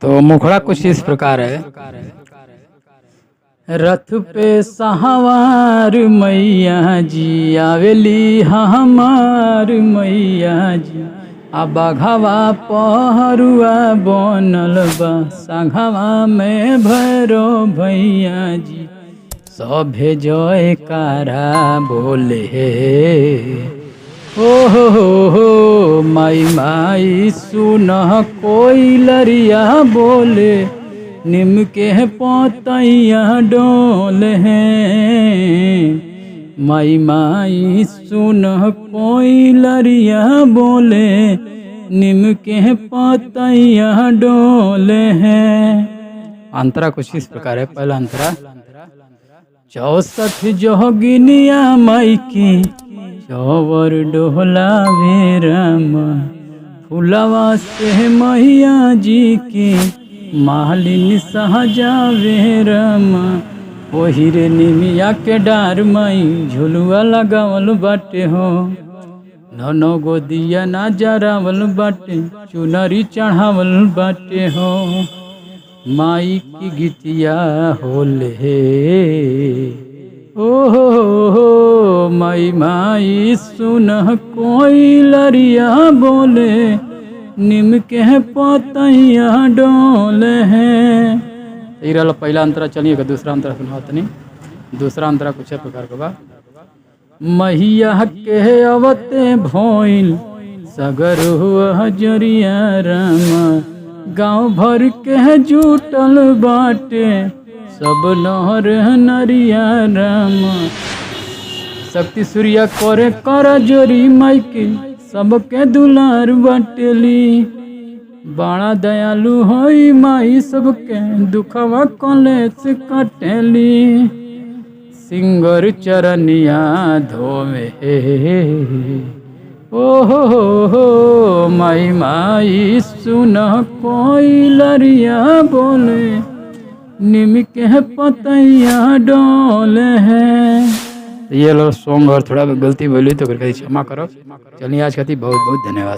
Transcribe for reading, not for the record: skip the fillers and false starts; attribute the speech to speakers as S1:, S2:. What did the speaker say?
S1: तो मुखड़ा कुछ इस प्रकार है। रथ पे सवार मैया जी आवेली हमार मैया जी, आ बाघवा पहरुआ बनल बा संघवा में भैरो भैया जी, सभे जयकारा बोले ओ हो माई माई सुन कोई लरिया बोले, निम के पतैया डोल हैं। माई माई सुन कोई लरिया बोले, निम के पतैया डोल हैं। अंतरा कुछ इस प्रकार है। पहला अंतरा 64 जोगिनिया माई की चौवर डोला राम, फुलवा से मैया जी की मालिनी सहजावे राम, ओही रे निमिया के डार माई झुलुआ लगावल बाटे हो, नौ गो दिया ना जरावल बाटे, चुनरी चढ़ावल बाटे हो। माई की गीतिया होले ओ हो माई माई सुन कोई लरिया बोले, निम के पतैया डोल हैं। यही रहा पहला अंतरा। चलिए दूसरा अंतरा सुनाओ तनी। दूसरा अंतरा कुछ प्रकार का बा। मैया के अवते भोइल सगर हुआ जरिया राम, गाँव भर के जुटल बाटे सब नहर नरिया राम, शक्ति सूर्या करे कर जोरी माई के सबके दुलार बाटेली, बड़ा दयालु होई माई सबके दुखवा कलेस कटेली, सिंगर चरनिया धोवे ओ हो माई माई सुन कोई लरिया बोले, निम के पतैया डोल है। ये लो सॉन्ग और थोड़ा गलती बोली तो क्षमा करो। चलिए आज खाती बहुत बहुत धन्यवाद।